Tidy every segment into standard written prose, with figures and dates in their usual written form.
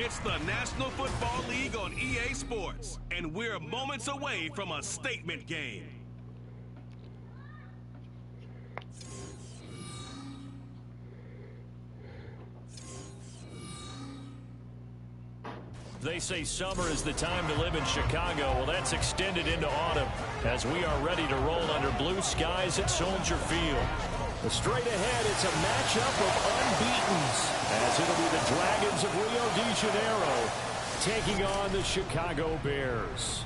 It's the National Football League on EA Sports, and we're moments away from a statement game. They say summer is the time to live in Chicago. Well, that's extended into autumn as we are ready to roll under blue skies at Soldier Field. Straight ahead, it's a matchup of unbeatens, as it'll be the Dragons of Rio de Janeiro taking on the Chicago Bears.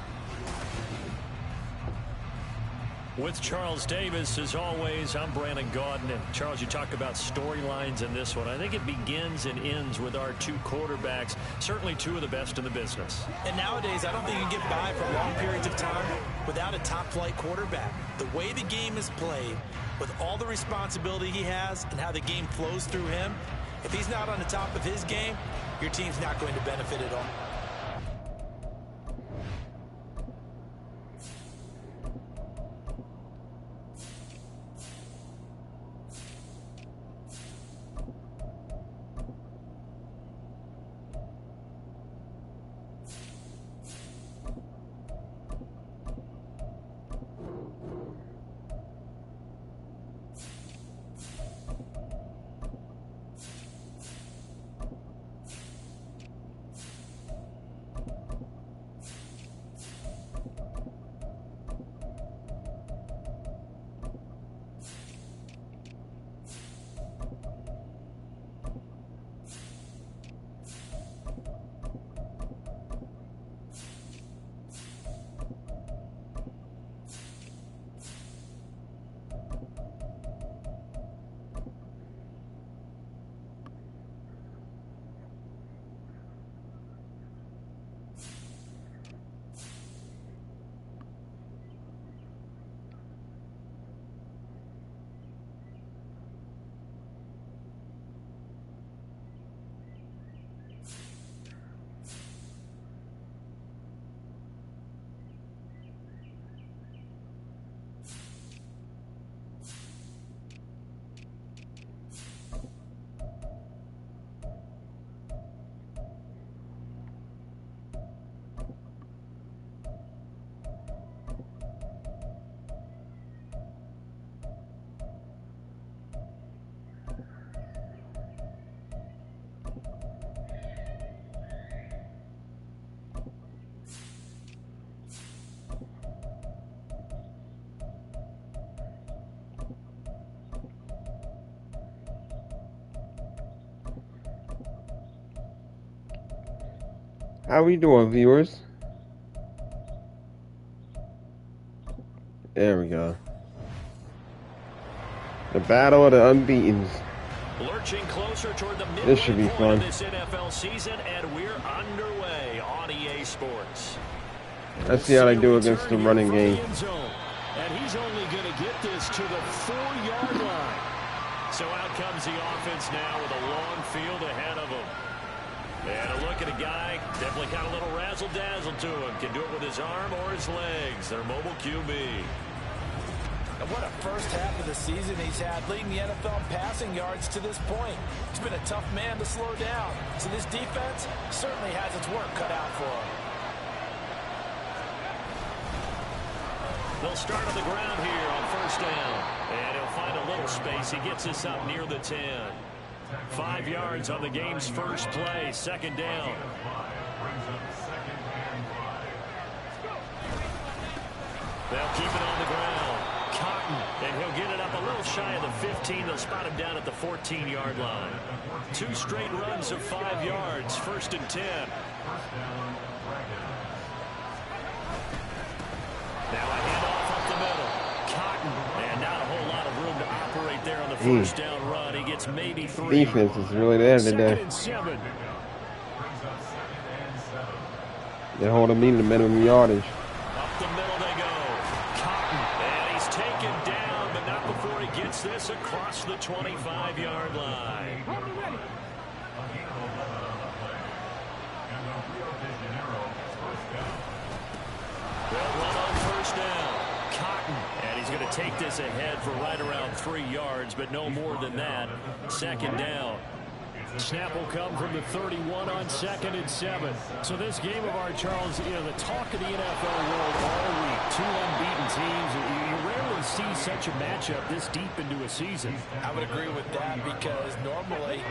With Charles Davis, as always, I'm Brandon Gaudin. And Charles, you talk about storylines in this one. I think it begins and ends with our two quarterbacks, certainly two of the best in the business. And nowadays, I don't think you can get by for long periods of time without a top-flight quarterback. The way the game is played, with all the responsibility he has and how the game flows through him, if he's not on the top of his game, your team's not going to benefit at all. How we doing, viewers? There we go. The battle of the unbeatens. Lurching closer toward the This should be fun. of this NFL season, and we're underway on EA Sports. Let's see how they do against the running game. And he's only going to get this to the 4-yard line. So out comes the offense now with a long field ahead of him. And a look at a guy, definitely got a little razzle-dazzle to him. Can do it with his arm or his legs. Their mobile QB. And what a first half of the season he's had, leading the NFL in passing yards to this point. He's been a tough man to slow down. So this defense certainly has its work cut out for him. They'll start on the ground here on first down. And he'll find a little space. He gets this up near the 10. 5 yards on the game's first play. Second down. They'll keep it on the ground. Cotton, and he'll get it up a little shy of the 15. They'll spot him down at the 14-yard line. 2 straight runs of 5 yards. First and 10. Now a handoff up the middle. Cotton, and not a whole lot of room to operate there on the first down run. He gets maybe 3. Defense is really there today. 2nd and 7. They're holding me to the minimum yardage. Up the middle they go. Cotton, and he's taken down, but not before he gets this across the 25-yard line. They'll run on first down. Cotton, and he's going to take this ahead for right around 3 yards, but no more than that. Second down. Snap will come from the 31 on 2nd and 7. So this game of ours, Charles, you know, the talk of the NFL world all week. Two unbeaten teams. You rarely see such a matchup this deep into a season. I would agree with that because normally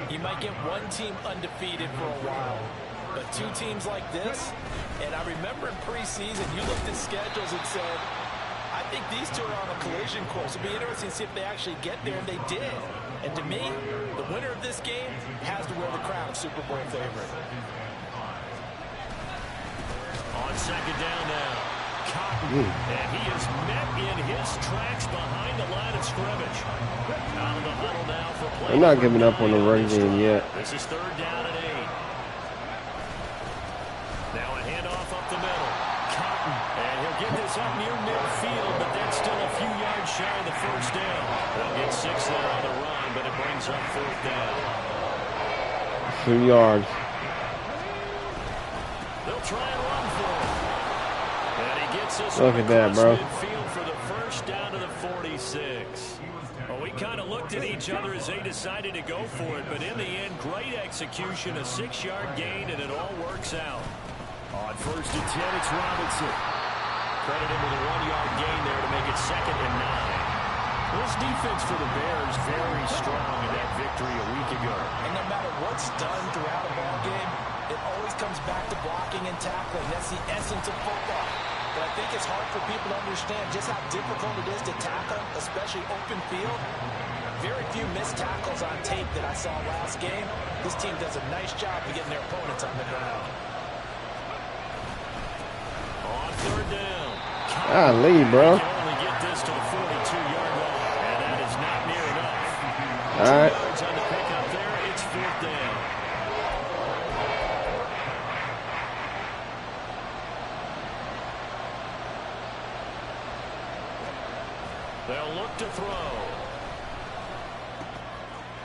you might get one team undefeated for a while. But two teams like this, and I remember in preseason you looked at schedules and said, I think these two are on a collision course. It'll be interesting to see if they actually get there, and they did. And to me, the winner of this game has to wear the crown of Super Bowl favorite. On 2nd down now, Cotton, and he is met in his tracks behind the line of scrimmage. Out of the huddle now for play. I'm not giving up on the run game yet. This is 3rd down and 8. Now a handoff up the middle. Cotton, and he'll get this up near midfield, but that's still a few yards shy of the 1st down. They'll get 6 there on the run, but it brings up 4th down. 2 yards. They'll try and run for it. And he gets us Look at that, bro. midfield for the 1st down to the 46. Well, we kind of looked at each other as they decided to go for it, but in the end, great execution, a 6-yard gain, and it all works out. On 1st and 10, it's Robinson. Credit him with a 1-yard gain there to make it 2nd and 9. This defense for the Bears very strong in that victory a week ago. And no matter what's done throughout a ball game, it always comes back to blocking and tackling. That's the essence of football. But I think it's hard for people to understand just how difficult it is to tackle, especially open field. Very few missed tackles on tape that I saw last game. This team does a nice job of getting their opponents on the ground. On 3rd down. Golly, bro. Can only get this to the 42-yard line, and that is not near enough. All right. 2 yards on the pickup there. It's 4th down. They'll look to throw.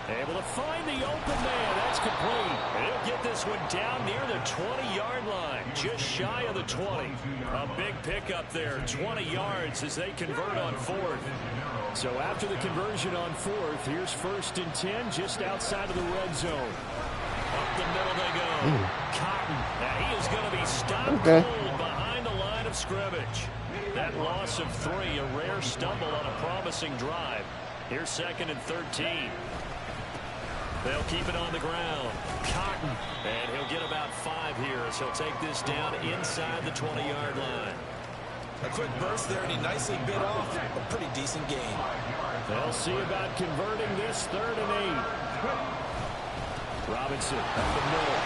Able to find the open man. That's complete. And he'll get this one down near the 20-yard line, just shy of the 20. A big pickup there, 20 yards as they convert on 4th. So after the conversion on 4th, here's 1st and 10 just outside of the red zone. Up the middle they go. Cotton. Now he is going to be stopped cold behind the line of scrimmage. That loss of 3, a rare stumble on a promising drive. Here's 2nd and 13. They'll keep it on the ground. Cotton, and he'll get about 5 here as he'll take this down inside the 20-yard line. A quick burst there, and he nicely bit off a pretty decent gain. They'll see about converting this 3rd and 8. Robinson up the middle.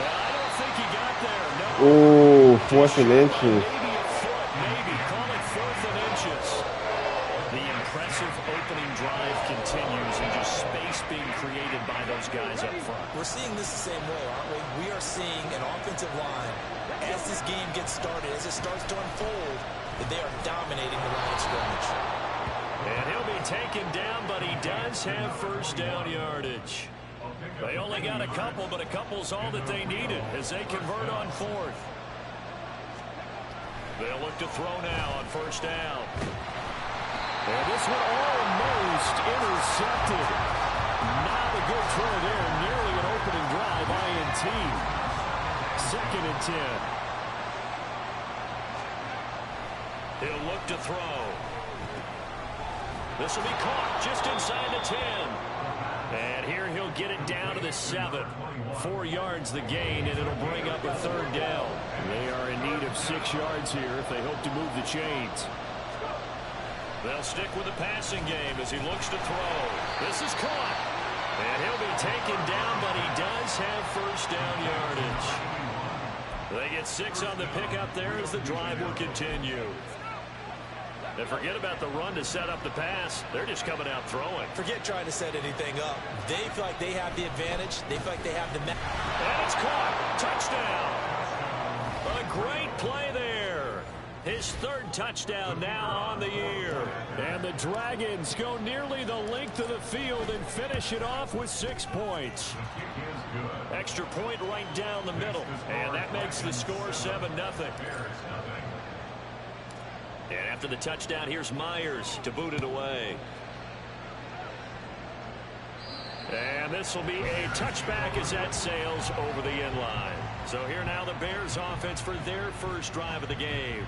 Well, I don't think he got there. No. Ooh, 4th and inches. Maybe a foot, maybe. Call it 4th and inches. The impressive opening drive continues and just space being created by those guys up front. We're seeing this the same way, aren't we? We are seeing an offensive line, as this game gets started, as it starts to unfold, that they are dominating the line of scrimmage. And he'll be taken down, but he does have 1st down yardage. They only got a couple, but a couple's all that they needed as they convert on 4th. They'll look to throw now on 1st down. And this one almost intercepted. Not a good throw there. Nearly an opening drive. INT. 2nd and 10. He'll look to throw. This will be caught just inside the 10. And here he'll get it down to the 7. 4 yards the gain, and it'll bring up a 3rd down. They are in need of 6 yards here if they hope to move the chains. They'll stick with the passing game as he looks to throw. This is caught. And he'll be taken down, but he does have 1st down yardage. They get 6 on the pickup there as the drive will continue. And forget about the run to set up the pass. They're just coming out throwing. Forget trying to set anything up. They feel like they have the advantage. They feel like they have the... And it's caught. Touchdown. A great play there. His 3rd touchdown now on the year. And the Dragons go nearly the length of the field and finish it off with 6 points. Extra point right down the middle. And that makes the score 7-0. And after the touchdown, here's Myers to boot it away. And this will be a touchback as that sails over the end line. So here now the Bears offense for their first drive of the game.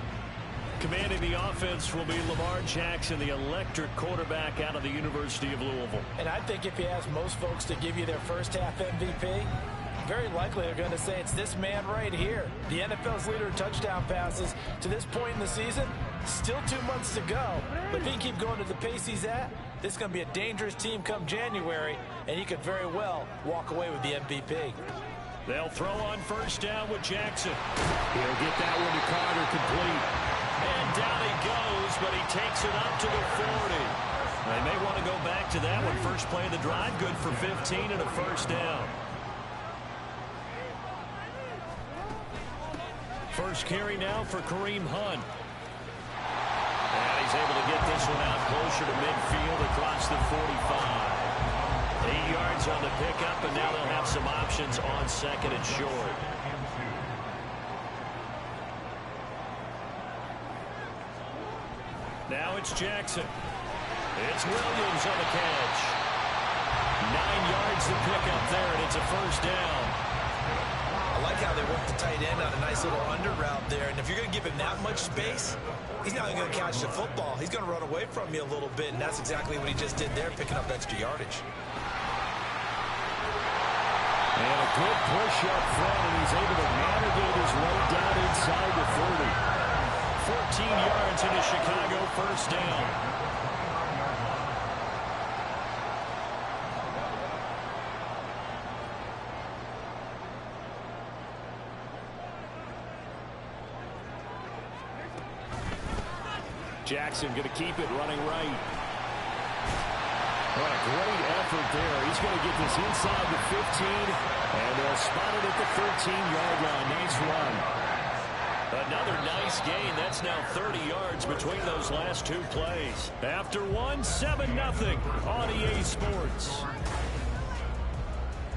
Commanding the offense will be Lamar Jackson, the electric quarterback out of the University of Louisville. And I think if you ask most folks to give you their first half MVP, very likely they're going to say it's this man right here. The NFL's leader in touchdown passes to this point in the season. Still 2 months to go. But if he can keep going at the pace he's at, this is going to be a dangerous team come January, and he could very well walk away with the MVP. They'll throw on first down with Jackson. He'll get that one to Carter complete. And down he goes, but he takes it up to the 40. They may want to go back to that one. First play of the drive, good for 15 and a first down. First carry now for Kareem Hunt. And he's able to get this one out closer to midfield across the 45. 8 yards on the pickup, and now they'll have some options on second and short. Now it's Jackson. It's Williams on the catch. 9 yards to pick up there, and it's a first down. I like how they work the tight end on a nice little under route there. And if you're going to give him that much space, he's not going to catch the football. He's going to run away from you a little bit, and that's exactly what he just did there, picking up extra yardage. And a good push up front, and he's able to navigate his way down inside the 30. 14 yards into Chicago, first down. Jackson going to keep it running right. What a great effort there. He's going to get this inside the 15, and they'll spot it at the 13-yard line. Nice run. Another nice gain. That's now 30 yards between those last two plays. After one, 7-0 on EA Sports.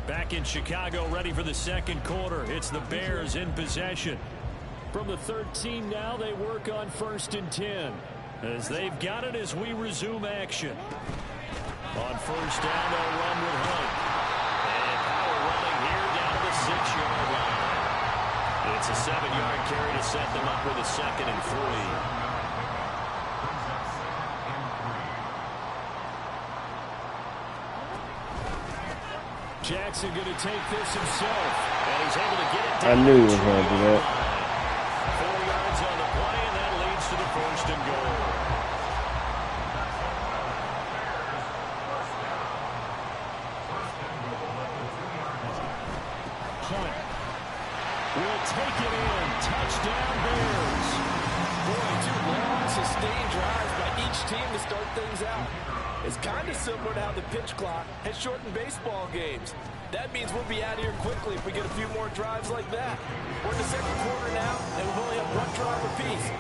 Back in Chicago, ready for the second quarter. It's the Bears in possession. From the 13 now, they work on 1st and 10. As they've got it as we resume action. On first down, they'll run with Hunt. And power running here down to the 6-yard line. It's a 7-yard carry to set them up with a 2nd and 3. Jackson going to take this himself. And he's able to get it down. I knew he was going to do that. 4 yards on the play, and that leads to the 1st and goal. Hunt will take it in. Touchdown, Bears. Boy, 2 long, sustained drives by each team to start things out. It's kind of similar to how the pitch clock has shortened baseball games. That means we'll be out of here quickly if we get a few more drives like that. We're in the second quarter now, and we've only have 1 drive apiece.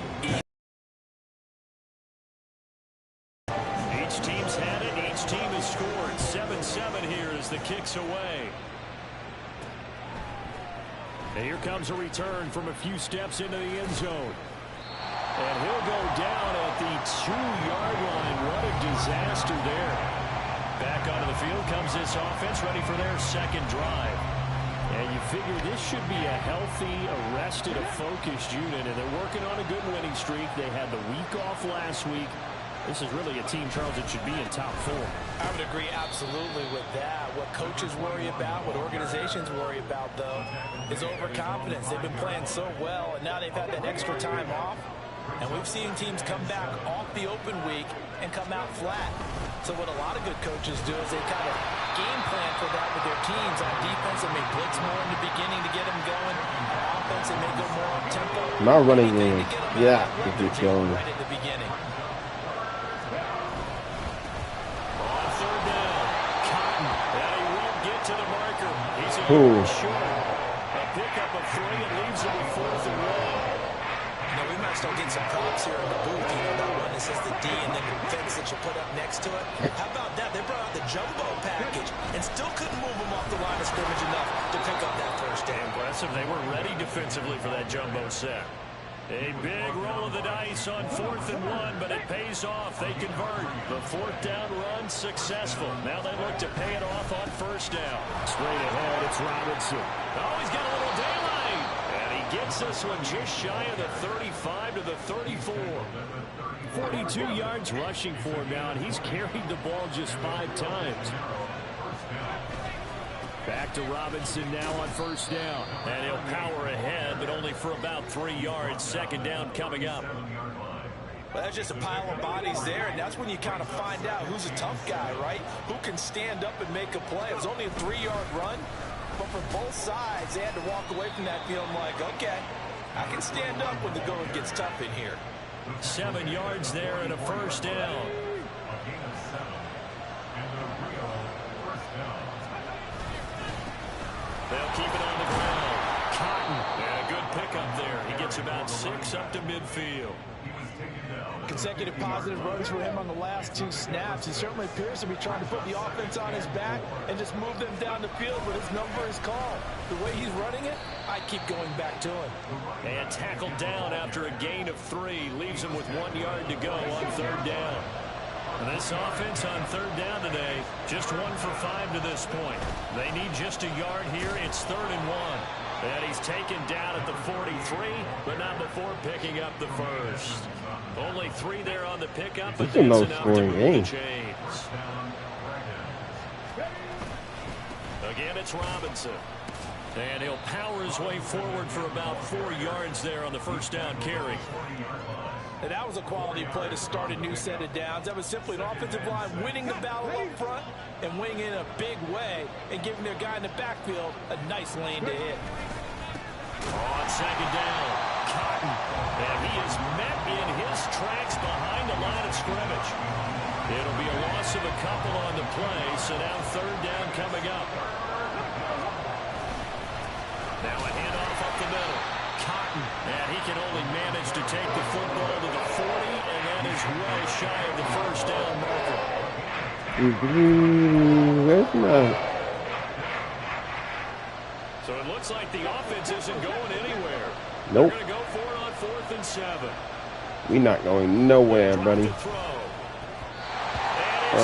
Each team's had it. Each team has scored. 7-7 here as the kick's away. And here comes a return from a few steps into the end zone. And he'll go down at the 2-yard line. What a disaster there. Back onto the field comes this offense, ready for their second drive. And you figure this should be a healthy, arrested, a focused unit, and they're working on a good winning streak. They had the week off last week. This is really a team, Charles, that should be in top 4. I would agree absolutely with that. What coaches worry about, what organizations worry about, though, is overconfidence. They've been playing so well, and now they've had that extra time off. And we've seen teams come back off the open week and come out flat. So what a lot of good coaches do is they kind of game plan for that with their teams. On defense, they may blitz more in the beginning to get them going. On offense, they may go more up tempo. My running game, yeah, to get going. Right at the beginning. On third down, Cotton. And he won't get to the marker. He's a Ooh. yard short. A pickup of 3 and leaves him with 4th and 1. We might start getting some props here in the booth. You know, that one that says the D and then the fence that you put up next to it. How about that? They brought out the jumbo package and still couldn't move them off the line of scrimmage enough to pick up that first down. Impressive. They were ready defensively for that jumbo set. A big roll of the dice on 4th and 1, but it pays off. They convert. The 4th down run successful. Now they look to pay it off on 1st down. Straight ahead, it's Robinson. Oh, he's got a little daylight. And he gets this one just shy of the 35 to the 34. 42 yards rushing for him now, and he's carried the ball just 5 times. Back to Robinson now on 1st down. And he'll power ahead, but only for about 3 yards. 2nd down coming up. Well, that's just a pile of bodies there, and that's when you kind of find out who's a tough guy, right? Who can stand up and make a play. It was only a 3-yard run, but for both sides, they had to walk away from that feeling like, okay, I can stand up when the going gets tough in here. 7 yards there and a 1st down. They'll keep it on the ground. Cotton, and a good pickup there. He gets about 6 up to midfield. Consecutive positive runs for him on the last 2 snaps. He certainly appears to be trying to put the offense on his back and just move them down the field, but his number is called. The way he's running it, I keep going back to him. And tackled down after a gain of 3. Leaves him with 1 yard to go on 3rd down. And this offense on 3rd down today, just 1 for 5 to this point. They need just a yard here. It's 3rd and 1. And he's taken down at the 43, but not before picking up the 1st. Only 3 there on the pickup, but that's enough to move the chains. Again, it's Robinson. And he'll power his way forward for about 4 yards there on the 1st down carry. And that was a quality play to start a new set of downs. That was simply an offensive line winning the battle up front and winning in a big way and giving their guy in the backfield a nice lane to hit. On 2nd down, Cotton. And he is met in his tracks behind the line of scrimmage. It'll be a loss of a couple on the play, so now 3rd down coming up. Now a handoff up the middle. Cotton, and he can only manage to take the football to the 40, and that is way shy of the 1st down marker. That's not. So it looks like the offense isn't going anywhere. Nope. They're going to go for it on 4th and 7. We're not going nowhere, buddy. And it's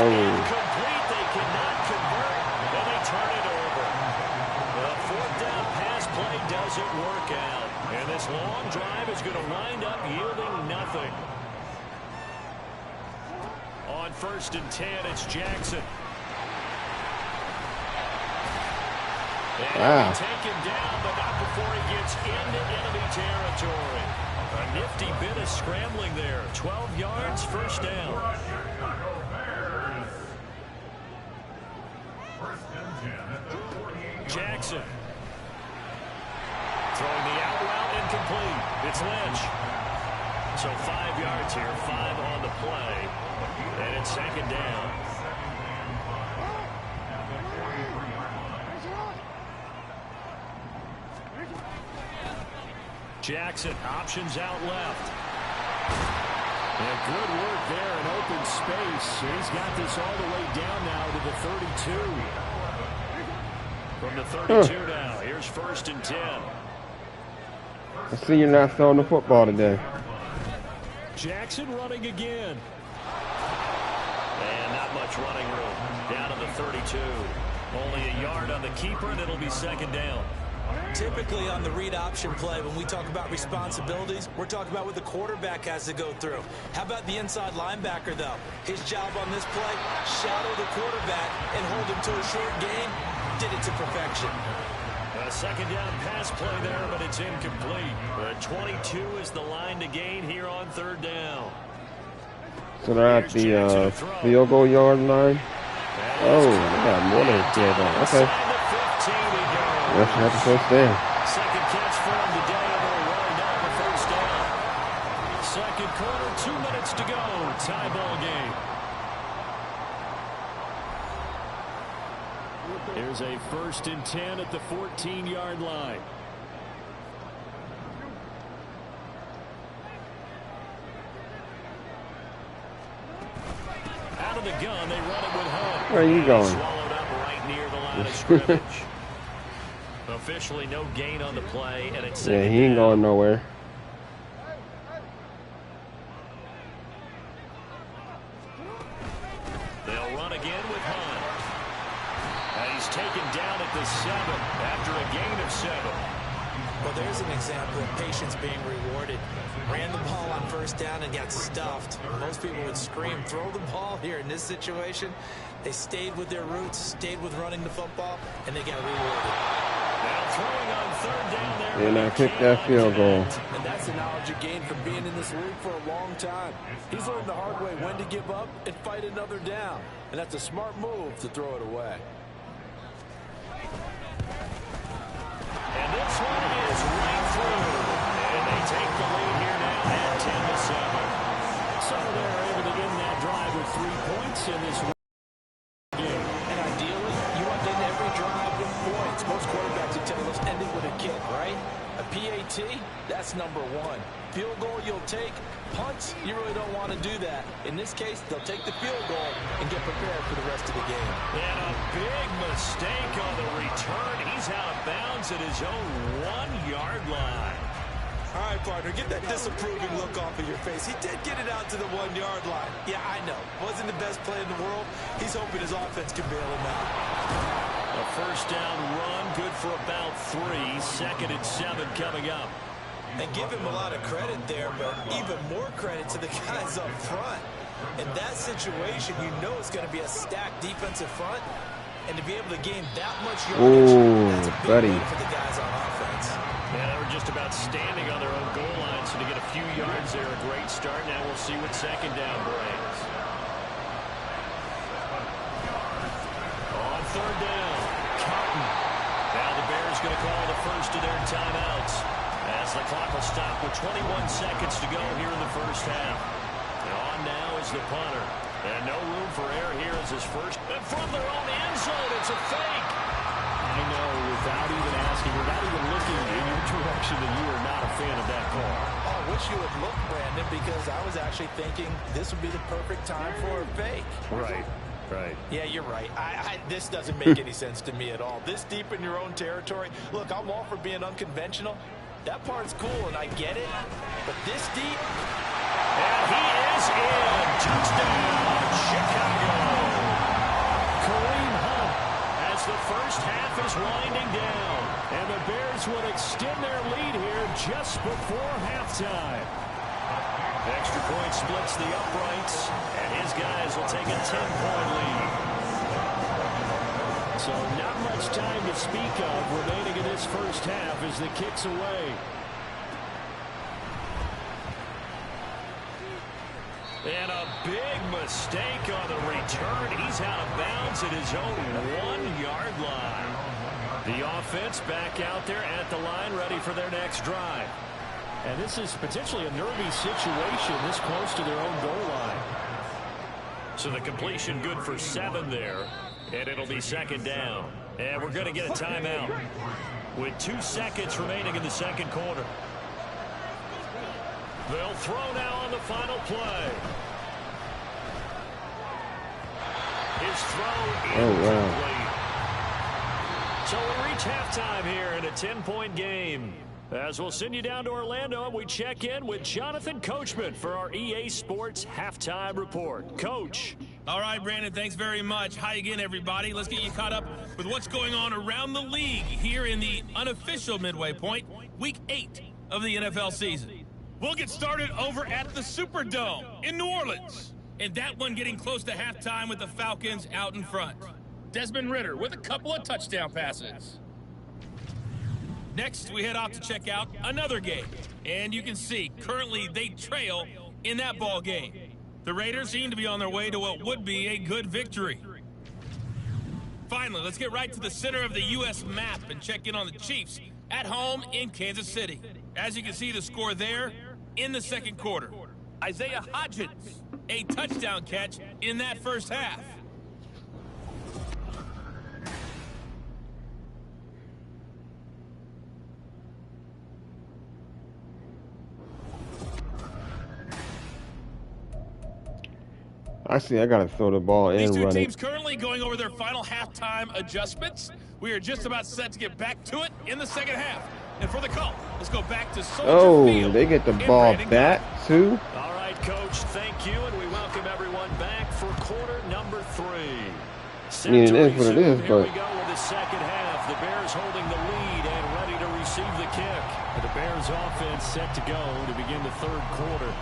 incomplete. They cannot convert, and they turn it over. The 4th down pass play doesn't work out. And this long drive is going to wind up yielding nothing. On 1st and 10, it's Jackson. And take him down, but not before he gets into enemy territory. A nifty bit of scrambling there. 12 yards, 1st down. Jackson. Throwing the out route incomplete. It's Lynch. So 5 yards here, 5 on the play. And it's 2nd down. Jackson, options out left. And good work there in open space. He's got this all the way down now to the 32. From the 32 now, here's 1st and 10. I see you're not throwing the football today. Jackson running again. And not much running room. Down to the 32. Only a yard on the keeper, and it'll be 2nd down. Typically on the read option play, when we talk about responsibilities, we're talking about what the quarterback has to go through. How about the inside linebacker, though? His job on this play, shadow the quarterback and hold him to a short gain. Did it to perfection. A 2nd down pass play there, but it's incomplete. But 22 is the line to gain here on 3rd down. So they're at the field goal yard line. Oh, they got more than a field goal. Okay. Let's have the 1st down. 2nd catch for him today, and they'll wind up the 1st down. 2nd quarter, 2 minutes to go. Tie ball game. Here's a 1st and 10 at the 14-yard line. Out of the gun, they run it with Hunt. Where are you going? Swallowed up right near the line of scrimmage. Officially no gain on the play, and it's yeah, he ain't going nowhere. example of patience being rewarded. Ran the ball on first down and got stuffed. Most people would scream, throw the ball here. In this situation, they stayed with their roots, stayed with running the football, and they got rewarded. Now throwing on third down there. And I kicked that field goal. And that's the knowledge you gain from being in this league for a long time. He's learned the hard way when to give up and fight another down. And that's a smart move to throw it away. And this one is right through. And they take the lead here now at 10-7. So they're able to end that drive with 3 points in this game. And ideally, you want to end every drive with points. Most quarterbacks would tell us end it with a kick, right? A PAT, that's number one. Field goal you'll take. Punts, you really don't want to do that. In this case, they'll take the field goal and get prepared for the rest of the game. And a big mistake on the return. He's out of bounds at his own 1-yard line. All right, partner, get that disapproving look off of your face. He did get it out to the 1-yard line. Yeah, I know. Wasn't the best play in the world. He's hoping his offense can bail him out. A first down run, good for about 3. 2nd and 7 coming up. And give him a lot of credit there, but even more credit to the guys up front. In that situation, you know it's going to be a stacked defensive front. And to be able to gain that much yardage, that's a big win for the guys on offense. Yeah, they were just about standing on their own goal line, so to get a few yards there, a great start. Now we'll see what 2nd down brings. On 3rd down, Carton. Now the Bears going to call the first of their timeouts, as the clock will stop with 21 seconds to go here in the first half. And on now is the punter. And no room for error here as his first. And from their own end zone, it's a fake. I know, without even asking, without even looking in your direction, that you are not a fan of that call. Oh, I wish you would look, Brandon, because I was actually thinking this would be the perfect time for a fake. Right. Right. Yeah, you're right. This doesn't make any sense to me at all. This deep in your own territory. Look, I'm all for being unconventional. That part's cool, and I get it. But this deep. And he is in. Touchdown, Chicago. Kareem Hunt as the first half is winding down. And the Bears would extend their lead here just before halftime. Extra point splits the uprights, and his guys will take a 10-point lead. So not much time to speak of remaining in this first half as the kick's away. And a big mistake on the return. He's out of bounds at his own 1-yard line. The offense back out there at the line, ready for their next drive. And this is potentially a nervy situation this close to their own goal line. So the completion good for 7 there. And it'll be 2nd down. And we're going to get a timeout with 2 seconds remaining in the 2nd quarter. They'll throw now on the final play. His throw incomplete. So we reach halftime here in a 10-point game. As we'll send you down to Orlando, we check in with Jonathan Coachman for our EA Sports Halftime Report. Coach. All right, Brandon, thanks very much. Hi again, everybody. Let's get you caught up with what's going on around the league here in the unofficial midway point, Week 8 of the NFL season. We'll get started over at the Superdome in New Orleans. And that one getting close to halftime with the Falcons out in front. Desmond Ridder with a couple of touchdown passes. Next, we head off to check out another game. And you can see, currently they trail in that ball game. The Raiders seem to be on their way to what would be a good victory. Finally, let's get right to the center of the U.S. map and check in on the Chiefs at home in Kansas City. As you can see, the score there in the 2nd quarter. Isaiah Hodgins, a touchdown catch in that first half. I see. I got to throw the ball and run it. These two teams currently going over their final halftime adjustments. We are just about set to get back to it in the 2nd half. And for the call, let's go back to Soldier Field. Oh, they get the ball back, too. All right, Coach, thank you, and we welcome everyone back for quarter number 3. I mean, it is what it is, Here but... we go with the 2nd half. The Bears holding the lead and ready to receive the kick. The Bears Broncos offense set to go to begin the third quarter.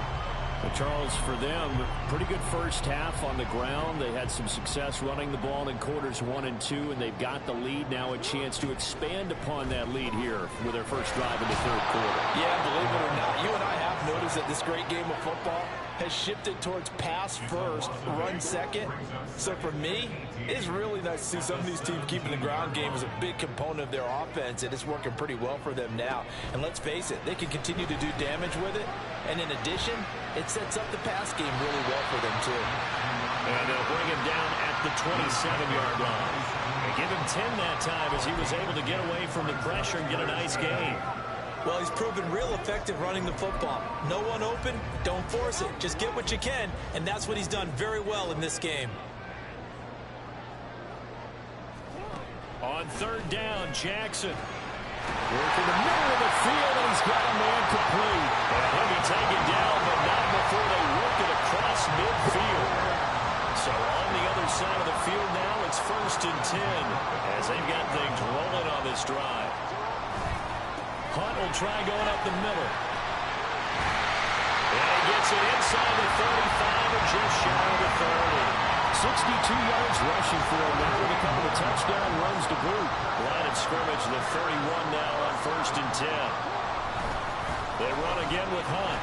But Charles, for them, pretty good first half on the ground. They had some success running the ball in quarters 1 and 2, and they've got the lead. Now a chance to expand upon that lead here with their first drive in the third quarter. Yeah, believe it or not, you and I have noticed that this great game of football has shifted towards pass first, run second. So for me, it's really nice to see some of these teams keeping the ground game as a big component of their offense, and it's working pretty well for them now. And let's face it, they can continue to do damage with it. And in addition, it sets up the pass game really well for them, too. And they'll bring him down at the 27-yard line. They give him 10 that time as he was able to get away from the pressure and get a nice gain. Well, he's proven real effective running the football. No one open, don't force it. Just get what you can, and that's what he's done very well in this game. On third down, Jackson. Working the middle of the field, and he's got a man complete. And he'll be taken down, but not before they work it across midfield. So on the other side of the field now, it's 1st and 10 as they've got things rolling on this drive. Hunt will try going up the middle. And he gets it inside the 35 and just shy of the 30. 62 yards rushing for him now with a couple of touchdown runs to boot. Line of scrimmage, the 31 now on 1st and 10. They run again with Hunt.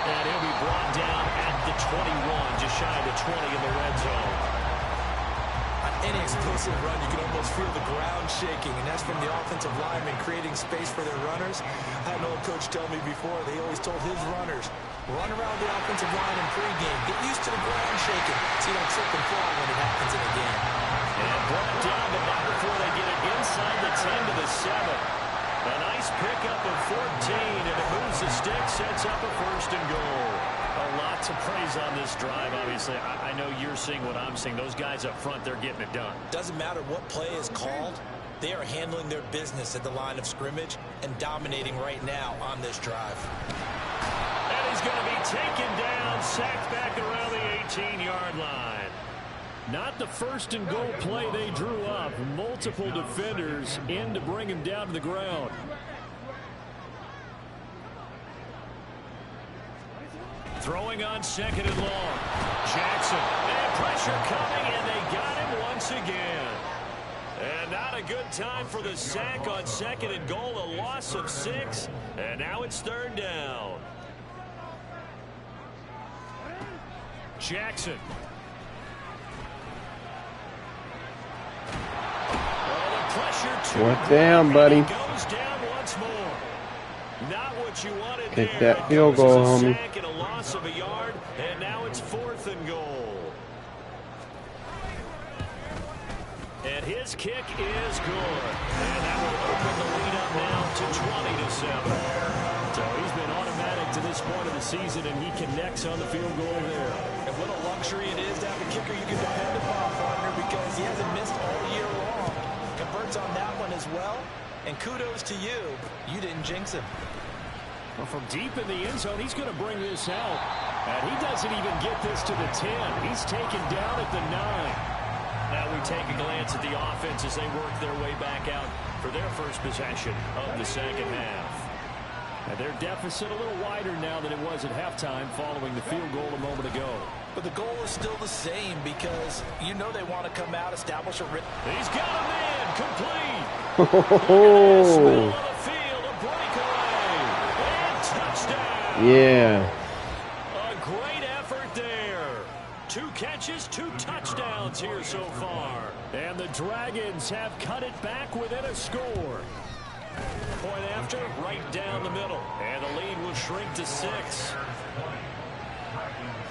And he'll be brought down at the 21, just shy of the 20 in the red zone. On any explosive run, you can almost feel the ground shaking, and that's from the offensive linemen creating space for their runners. I had an old coach tell me before, they always told his runners, run around the offensive line in pregame. Get used to the ground shaking so you don't slip and fall when it happens in a game. And brought down, but not before they get it inside the 10 to the 7. A nice pickup of 14, and it moves the stick, sets up a 1st and goal. A lot to praise on this drive, obviously. I know you're seeing what I'm seeing. Those guys up front, they're getting it done. Doesn't matter what play is called. They are handling their business at the line of scrimmage and dominating right now on this drive. And he's going to be taken down, sacked back around the 18-yard line. Not the 1st and goal play they drew up. Multiple defenders in to bring him down to the ground. Throwing on 2nd and long. Jackson. And pressure coming, and they got him once again. And not a good time for the sack on 2nd and goal. A loss of 6. And now it's 3rd down. Jackson. What down, buddy? Goes down once more. Not what you wanted. Kick that field goal, homie. And a loss of a yard, and now it's 4th and goal. And his kick is good. And that will open the lead up now to 20-7. So he's been automatic to this point of the season, and he connects on the field goal there. And what a luxury it is to have a kicker you can depend upon, partner, because he hasn't missed all year long. Converts on that one as well, and kudos to you. You didn't jinx him. Well, from deep in the end zone, he's going to bring this out. And he doesn't even get this to the 10. He's taken down at the 9. Now we take a glance at the offense as they work their way back out for their first possession of the second half. And their deficit a little wider now than it was at halftime following the field goal a moment ago. But the goal is still the same because you know they want to come out, establish a rhythm. He's got a man complete. Oh, The field, a breakaway, and touchdown. yeah. A great effort there. 2 catches, 2 touchdowns here so far. And the Dragons have cut it back within a score. Point after, right down the middle. And the lead will shrink to 6.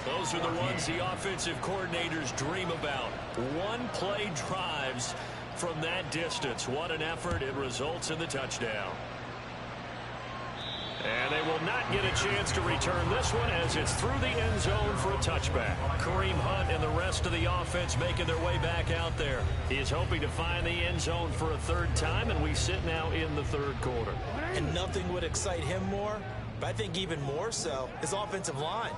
Those are the ones the offensive coordinators dream about. One-play drives from that distance. What an effort. It results in the touchdown. And they will not get a chance to return this one as it's through the end zone for a touchback. Kareem Hunt and the rest of the offense making their way back out there. He is hoping to find the end zone for a 3rd time, and we sit now in the 3rd quarter. And nothing would excite him more But I think even more so is offensive line.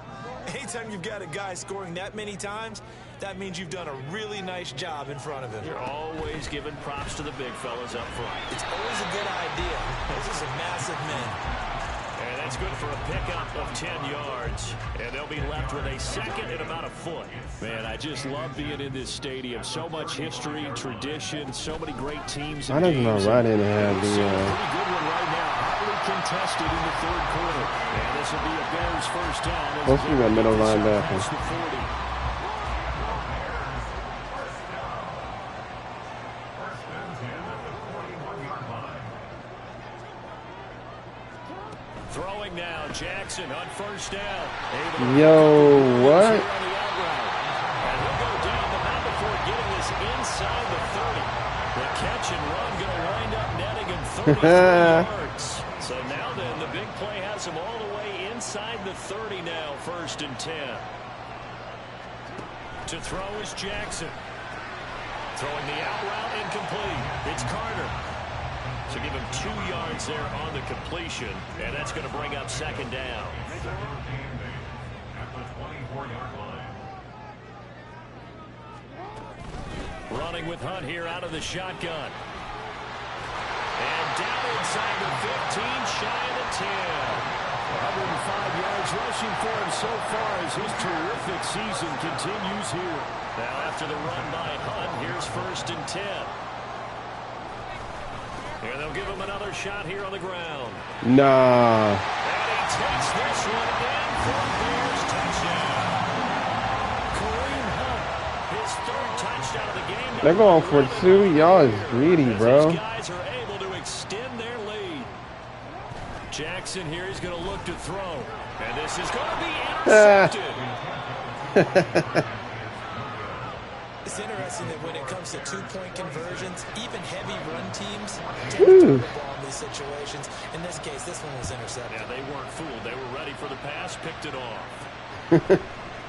Anytime you've got a guy scoring that many times, that means you've done a really nice job in front of him. You're always giving props to the big fellas up front. It's always a good idea. Those are some massive men. And that's good for a pickup of 10 yards. And they'll be left with a second and about a foot. Man, I just love being in this stadium. So much history, tradition, so many great teams. I don't know why they didn't have the. Pretty good one right now. Highly contested in the third quarter. And this will be a Bears first down. Let's see that middle linebacker. Throwing now, Jackson on first down. Yo, what? And he'll go down the mound before getting this inside the 30. The catch and run going to wind up netting him 33 yards. So now then, the big play has him all the way inside the 30 now, first and 10. To throw is Jackson. Throwing the out route incomplete. It's Carter. So give him 2 yards there on the completion, and that's going to bring up second down. Running with Hunt here out of the shotgun. And down inside the 15, shy of the 10. 105 yards rushing for him so far as his terrific season continues here. Now after the run by Hunt, here's first and 10. And they'll give him another shot here on the ground. Nah. And he takes this one in for a Bears touchdown. Kareem Hunt, his third touchdown of the game. They're going for 2 yards. Greedy, bro. These guys are able to extend their lead. Jackson here is going to look to throw. And this is going to be intercepted. It's interesting that when it comes to two-point conversions, even heavy run teams tend to throw the ball in these situations. In this case, this one was intercepted. Yeah, they weren't fooled. They were ready for the pass, picked it off.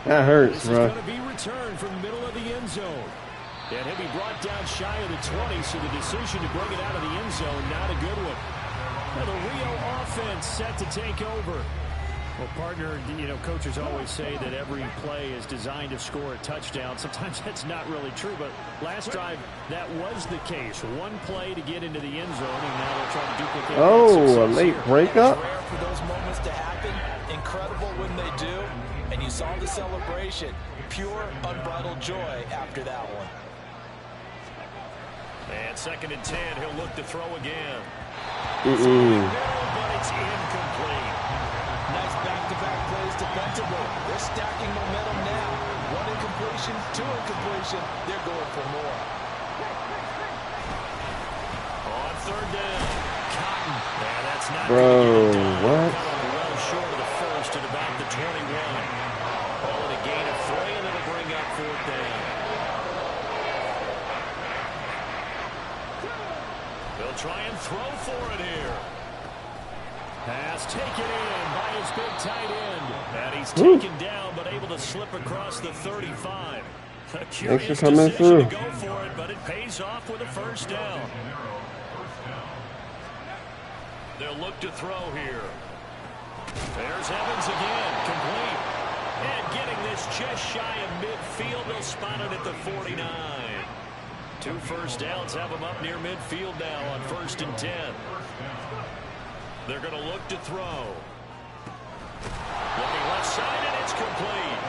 That hurts, this bro. This is going to be returned from the middle of the end zone. And he'll be brought down shy of the 20, so the decision to bring it out of the end zone, not a good one. Well, the Rio offense set to take over. Well, partner, you know, coaches always say that every play is designed to score a touchdown. Sometimes that's not really true, but last drive, that was the case. One play to get into the end zone, and now they'll try to duplicate a late breakup. It's rare for those moments to happen. Incredible when they do. And you saw the celebration. Pure, unbridled joy after that one. And second and 10, he'll look to throw again. But it's incomplete. Nice back-to-back plays defensively. They're stacking momentum now. One incompletion, two incompletion. They're going for more. On third down, Cotton. And that's not Bro, what? Well short of the first at about the 21. Call it a gain of 3, and it'll bring up fourth down. They'll try and throw for it here. Pass taken in by his big tight end. And he's taken down, but able to slip across the 35. A curious decision to go for it, but it pays off with a first down. They'll look to throw here. There's Evans again, complete. And getting this just shy of midfield, they'll spot it at the 49. 2 first downs have them up near midfield now on first and 10. They're going to look to throw. Looking left side, and it's complete.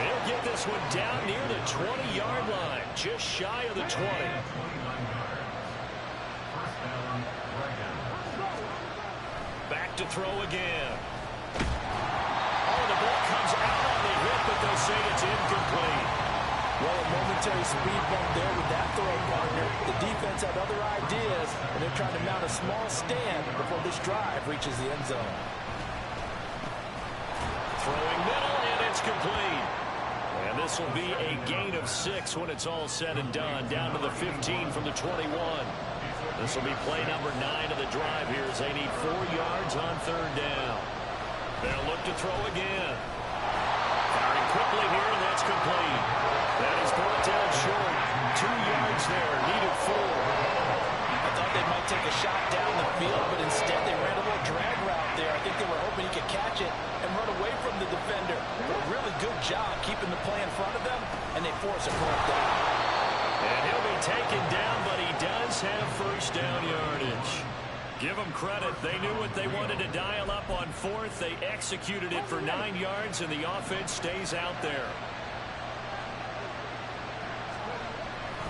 And he'll get this one down near the 20-yard line, just shy of the 20. Back to throw again. Oh, the ball comes out on the hit, but they'll say it's incomplete. Well, a momentary speed bump there with that throw, partner. The defense had other ideas, and they're trying to mount a small stand before this drive reaches the end zone. Throwing middle, and it's complete. And this will be a gain of 6 when it's all said and done, down to the 15 from the 21. This will be play number 9 of the drive here as they need 4 yards on third down. They'll look to throw again. Firing quickly here, and that's complete. That is brought down short. 2 yards there, needed 4. I thought they might take a shot down the field, but instead they ran a little drag route there. I think they were hoping he could force a fourth down. And he'll be taken down, but he does have first down yardage. Give them credit. They knew what they wanted to dial up on fourth. They executed it for 9 yards, and the offense stays out there.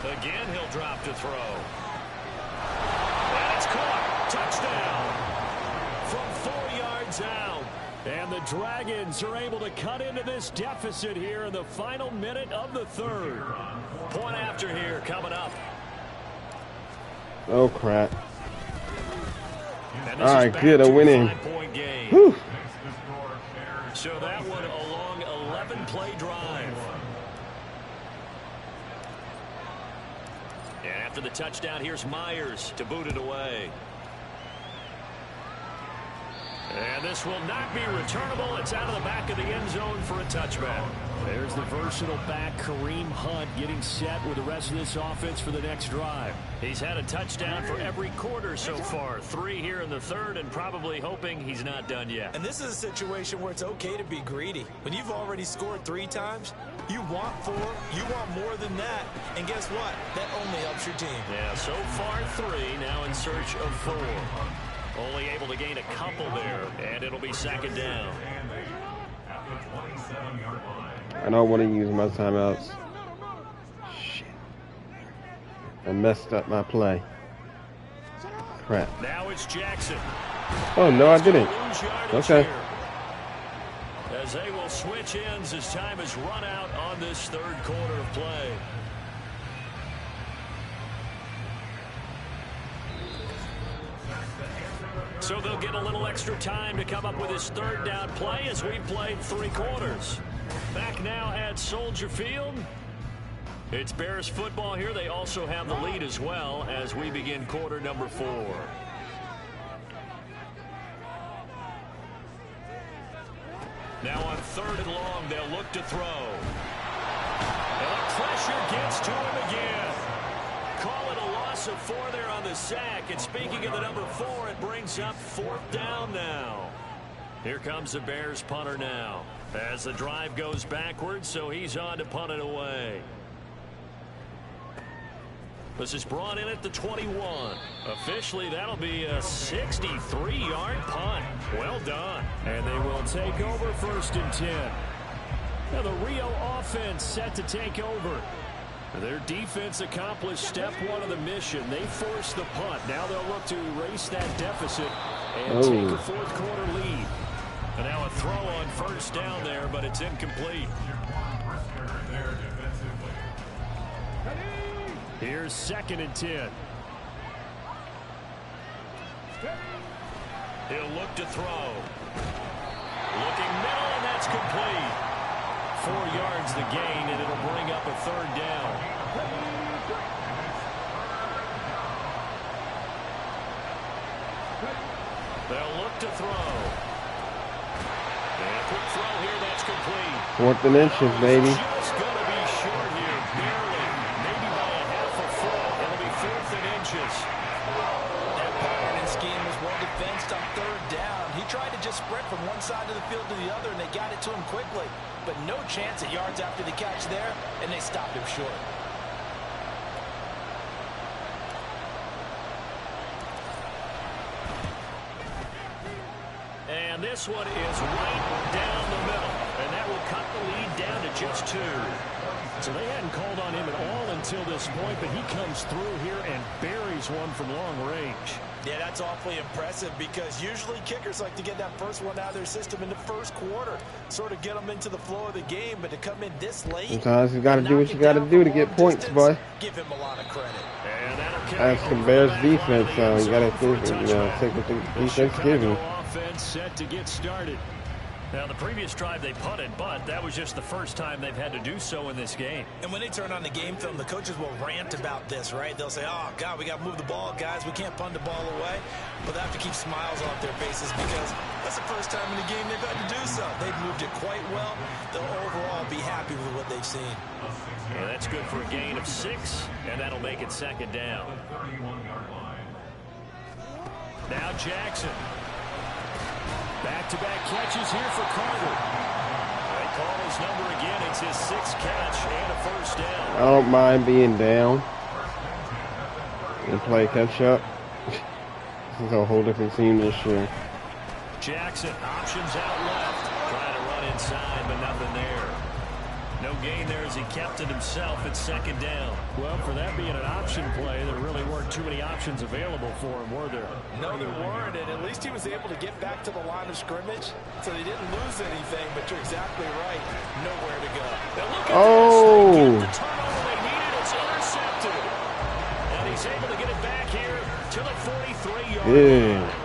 Again, he'll drop to throw. And it's caught. Touchdown. From 4 yards out. And the Dragons are able to cut into this deficit here in the final minute of the third. Point after here coming up. Oh, crap. All right, good. I'm winning. Whew. So that one a long 11-play drive. And after the touchdown, here's Myers to boot it away. And this will not be returnable. It's out of the back of the end zone for a touchback. There's the versatile back, Kareem Hunt, getting set with the rest of this offense for the next drive. He's had a touchdown for every quarter so far. 3 here in the third, and probably hoping he's not done yet. And this is a situation where it's okay to be greedy. When you've already scored 3 times, you want 4, you want more than that. And guess what? That only helps your team. Yeah, so far 3, now in search of 4. Only able to gain a couple there, and it'll be second down. I don't want to use my timeouts. Shit. I messed up my play. Crap. Now it's Jackson. Oh, no, I didn't. Okay. As they will switch ends as time has run out on this third quarter of play. So they'll get a little extra time to come up with his third down play as we played 3 quarters. Back now at Soldier Field. It's Bears football here. They also have the lead as well as we begin quarter number 4. Now on 3rd and long, they'll look to throw. And the pressure gets to him again. Call it a loss of 4 there on the sack. And speaking of the number 4, it brings up 4th down now. Here comes the Bears punter now. As the drive goes backwards, so he's on to punt it away. This is brought in at the 21. Officially, that'll be a 63-yard punt. Well done. And they will take over 1st and 10. Now the Rio offense set to take over. Their defense accomplished step 1 of the mission. They forced the punt. Now they'll look to erase that deficit and take a 4th quarter lead. And now a throw on 1st down there, but it's incomplete. Here's 2nd and 10. He'll look to throw. Looking middle, and that's complete. 4 yards the gain, and it'll bring up a 3rd down. They'll look to throw. And a quick throw here, that's complete. 4th and inches, baby. Just going to be short here, barely. Maybe by a half a foot. It'll be 4th and inches. That pattern and scheme was well defensed on 3rd down. He tried to just sprint from one side of the field to the other, and they got it to him quickly. But no chance at yards after the catch there, and they stopped him short. And this one is right down the middle. And that will cut the lead down to just 2. So they hadn't called on him at all until this point, but he comes through here and buries one from long range. Yeah, that's awfully impressive because usually kickers like to get that first one out of their system in the 1st quarter, sort of get them into the flow of the game, but to come in this late. Sometimes you got to do what you got to do to get points, boy. Give him a lot of credit. And that's the Bears defense, so you got to take what the defense gives you. Offense set to get started. Now, the previous drive they punted, but that was just the first time they've had to do so in this game. And when they turn on the game film, the coaches will rant about this, right? They'll say, oh, God, we got to move the ball, guys. We can't punt the ball away. But they have to keep smiles off their faces because that's the first time in the game they've had to do so. They've moved it quite well. They'll overall be happy with what they've seen. Well, that's good for a gain of 6, and that'll make it 2nd down. Now Jackson. Back-to-back catches here for Carter. They call his number again. It's his 6th catch and a first down. I don't mind being down and play catch up. This is a whole different team this year. Jackson options out left. Trying to run inside, but nothing there. No gain there as he kept it himself at 2nd down. Well, for that being an option play, there really weren't too many options available for him, were there? No, there weren't, and at least he was able to get back to the line of scrimmage, so they didn't lose anything, but you're exactly right. Nowhere to go. Now look at this. They get the turnover they needed. It's intercepted. And he's able to get it back here to the 43-yard line.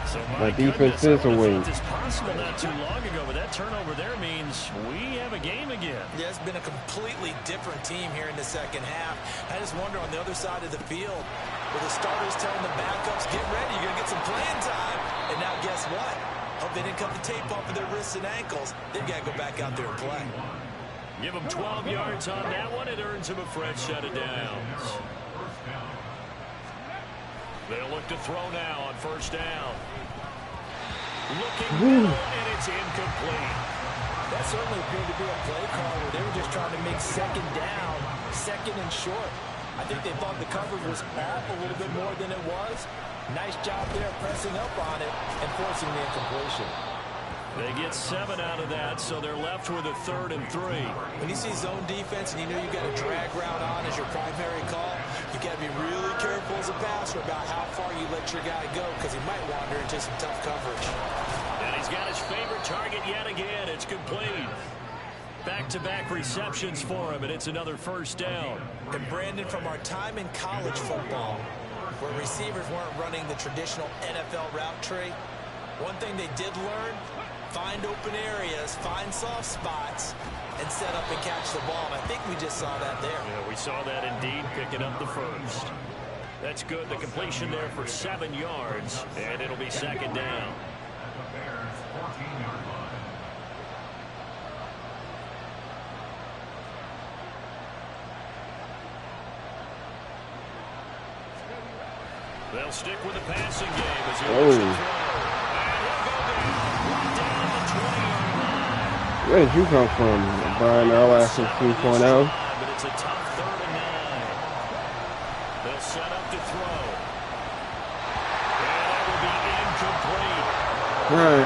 So my defense is away. It's possible not too long ago, but that turnover there means we have a game again. Yeah, it's been a completely different team here in the second half. I just wonder on the other side of the field, with the starters telling the backups, get ready, you're going to get some playing time. And now guess what? Hope they didn't cut the tape off of their wrists and ankles. They've got to go back out there and play. Give them 12 yards on that one. It earns them a fresh set of downs. They'll look to throw now on 1st down. Looking middle, and it's incomplete. That certainly appeared to be a play call where they were just trying to make 2nd down, 2nd and short. I think they thought the coverage was off a little bit more than it was. Nice job there pressing up on it and forcing the incompletion. They get 7 out of that, so they're left with a 3rd and 3. When you see zone defense and you know you've got a drag route on as your primary call, you got to be really careful as a passer about how far you let your guy go because he might wander into some tough coverage. And he's got his favorite target yet again. It's complete. Back-to-back receptions for him, and it's another 1st down. And Brandon, from our time in college football, where receivers weren't running the traditional NFL route tree, one thing they did learn, find open areas, find soft spots, and set up and catch the ball. And I think we just saw that there. Yeah, we saw that indeed, picking up the 1st. That's good. The completion there for 7 yards, and it'll be 2nd down. They'll stick with the passing game as he looks to throw. Where did you come from, Brian Urlacher 2.0? But it's a tough 3rd and 9. They'll set up to throw. And that will be incomplete. Right.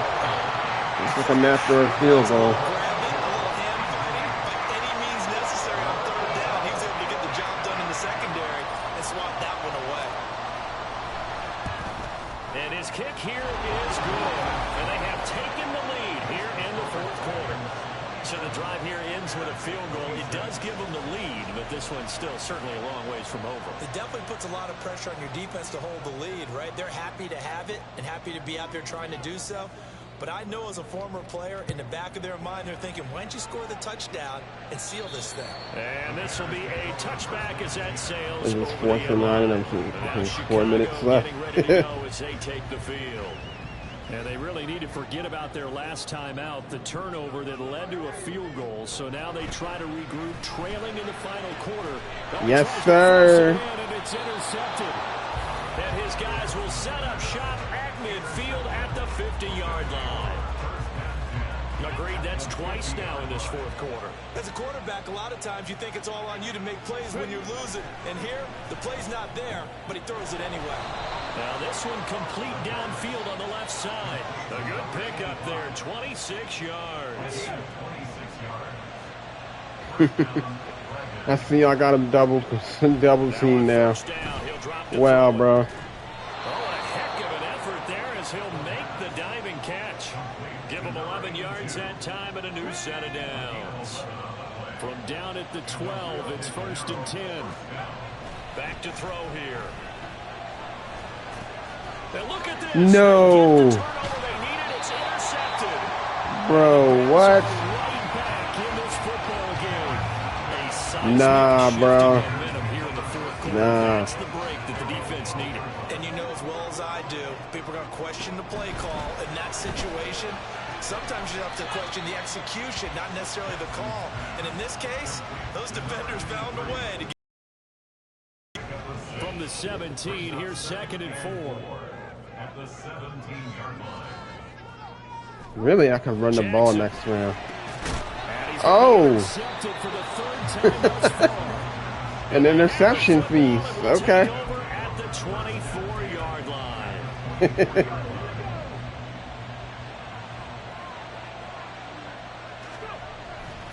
It's like a after a field goal. And his kick here is good. And they have taken the lead here in the 4th quarter. So the drive here ends with a field goal. It does give them the lead, but this one's still certainly a long ways from over. It definitely puts a lot of pressure on your defense to hold the lead, right? They're happy to have it and happy to be out there trying to do so. But I know as a former player, in the back of their mind, they're thinking, why don't you score the touchdown and seal this thing? And this will be a touchback as that sails. This is 4th and 9, and there's 4 minutes left. Ready to go as they take the field. And they really need to forget about their last time out, the turnover that led to a field goal. So now they try to regroup, trailing in the final quarter. Yes, sir. And it's intercepted. And his guys will set up shop at midfield at the 50-yard line. Agreed, that's twice now in this 4th quarter. As a quarterback, a lot of times you think it's all on you to make plays when you're losing. And here, the play's not there, but he throws it anyway. Now this one complete downfield on the left side. A good pickup there, 26 yards. I see I got him double team now. Wow, bro. Oh, a heck of an effort there as he'll make the diving catch. Give him 11 yards that time and a new set of downs. From down at the 12, it's 1st and 10. Back to throw here. Now look at this. No. Bro, what? Nah, bro. Nah. That's the break that the defense needed. And you know as well as I do, people are going to question the play call in that situation. Sometimes you have to question the execution, not necessarily the call. And in this case, those defenders found a way to get from the 17. Here's 2nd and 4. At the 17-yard line. Really, I could run the ball next round. Oh. Intercepted for the third time thus far. An interception feast. Okay. Over at the 24-yard line.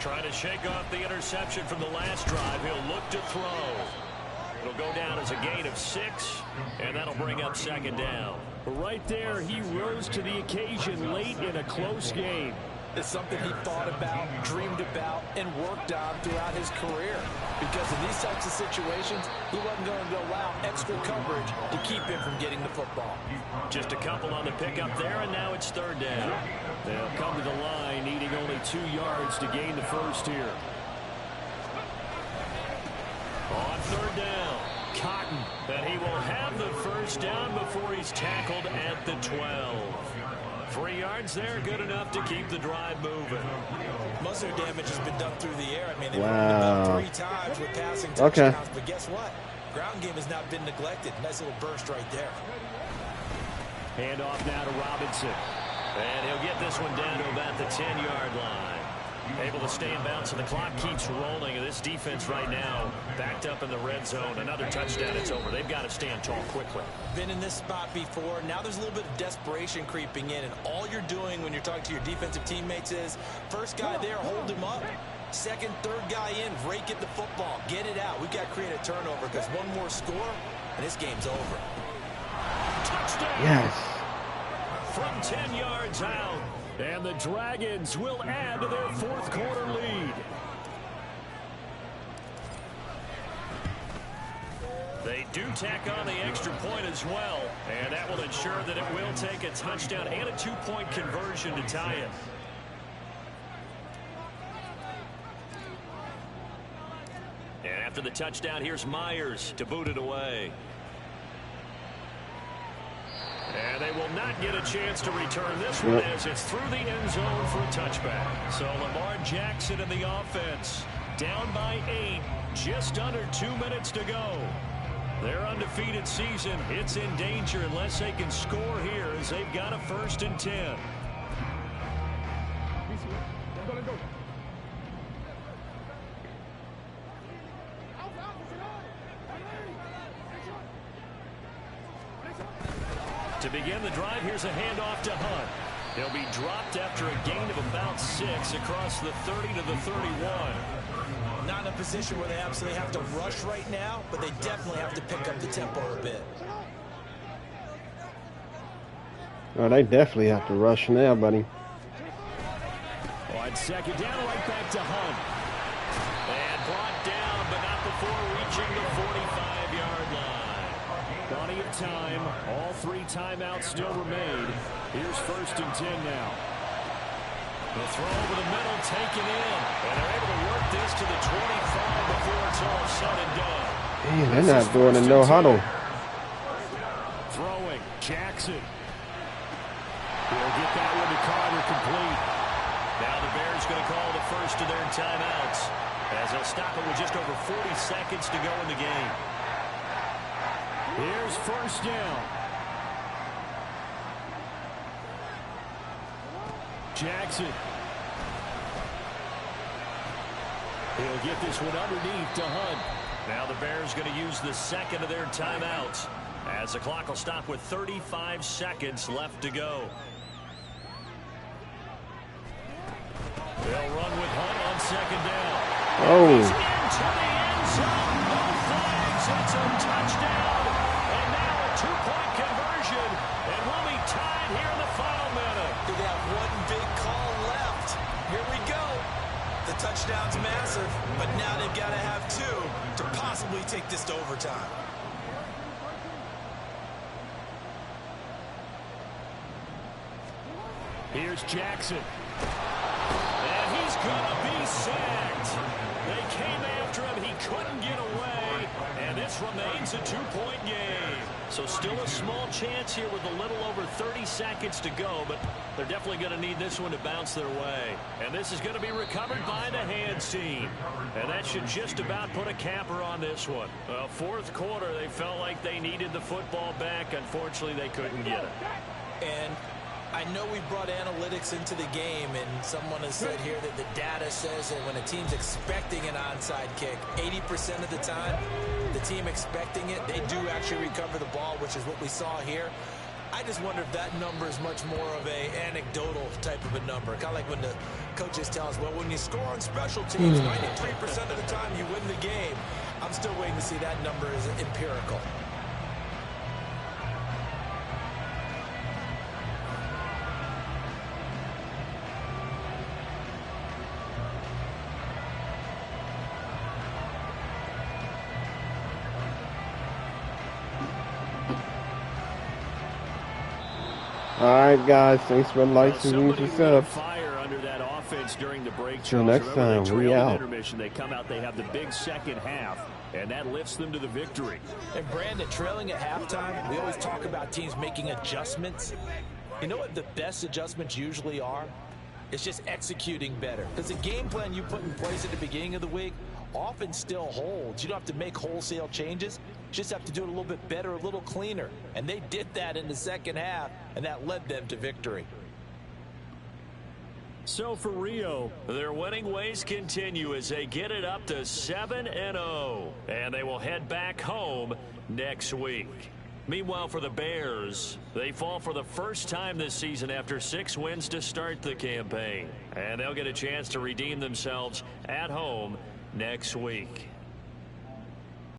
Trying to shake off the interception from the last drive. He'll look to throw. It'll go down as a gain of 6, and that'll bring up second down. Right there, he rose to the occasion late in a close game. It's something he thought about, dreamed about, and worked on throughout his career. Because in these types of situations, he wasn't going to allow extra coverage to keep him from getting the football. Just a couple on the pickup there, and now it's third down. They'll come to the line needing only 2 yards to gain the first here. On third down, Cotton, and he will have the first down before he's tackled at the 12. 3 yards there, good enough to keep the drive moving. Most of their damage has been done through the air. I mean, they've Wow. run about 3 times with passing touchdowns. But guess what? Ground game has not been neglected. Nice little burst right there. Hand off now to Robinson. And he'll get this one down to about the 10-yard line. Able to stay in bounds, and the clock keeps rolling. And this defense right now backed up in the red zone. Another touchdown, it's over. They've got to stand tall quickly. Been in this spot before. Now there's a little bit of desperation creeping in. And all you're doing when you're talking to your defensive teammates is, first guy there, hold him up. Second, third guy in, rake at the football. Get it out. We've got to create a turnover because one more score, and this game's over. Touchdown! Yes. From 10 yards out. And the Dragons will add to their fourth quarter lead. They do tack on the extra point as well, and that will ensure that it will take a touchdown and a 2-point conversion to tie it. And after the touchdown, here's Myers to boot it away. And they will not get a chance to return this one as it's through the end zone for a touchback. So Lamar Jackson and the offense down by 8, just under 2 minutes to go. Their undefeated season, it's in danger unless they can score here as they've got a 1st and 10. To begin the drive, here's a handoff to Hunt. He'll be dropped after a gain of about 6 across the 30 to the 31. Not in a position where they absolutely have to rush right now, but they definitely have to pick up the tempo a bit. Oh, they definitely have to rush now, buddy. On second down, right back to Hunt. And brought down, but not before reaching the 45-yard line. Plenty of time. All 3 timeouts still remain. Here's 1st and 10 now. The throw over the middle taken in. And they're able to work this to the 25 before it's all said and done. Man, they're not doing a no huddle. Throwing. Jackson. He'll get that one to Carter complete. Now the Bears going to call the first of their timeouts as they'll stop it with just over 40 seconds to go in the game. Here's 1st down. Jackson. He'll get this one underneath to Hunt. Now the Bears going to use the second of their timeouts as the clock will stop with 35 seconds left to go. They'll run with Hunt on second down. Oh. He's into the end zone. No flags. It's a touchdown. And now a 2-point conversion. And we'll be tied here in the final minute. They have one big call left. Here we go. The touchdown's massive, but now they've got to have 2 to possibly take this to overtime. Here's Jackson. And he's going to be sacked. They came after him. He couldn't get away. And this remains a 2-point game. So still a small chance here with a little over 30 seconds to go. But they're definitely going to need this one to bounce their way. And this is going to be recovered by the hands team. And that should just about put a capper on this one. Well, 4th quarter, they felt like they needed the football back. Unfortunately, they couldn't get it. And I know we brought analytics into the game, and someone has said here that the data says that when a team's expecting an onside kick, 80% of the time, the team expecting it, they do actually recover the ball, which is what we saw here. I just wonder if that number is much more of a anecdotal type of a number. Kind of like when the coaches tell us, well, when you score on special teams, 93% of the time you win the game. I'm still waiting to see that number is empirical. All right, guys. Thanks for liking and subscribing. Fire under that offense during the break. Till next time, we out. Intermission. They come out. They have the big second half, and that lifts them to the victory. And Brandon, trailing at halftime, we always talk about teams making adjustments. You know what the best adjustments usually are? It's just executing better. Because the game plan you put in place at the beginning of the week often still holds. You don't have to make wholesale changes. You just have to do it a little bit better, a little cleaner. And they did that in the second half, and that led them to victory. So for Rio, their winning ways continue as they get it up to 7-0. And they will head back home next week. Meanwhile, for the Bears, they fall for the first time this season after 6 wins to start the campaign. And they'll get a chance to redeem themselves at home next week.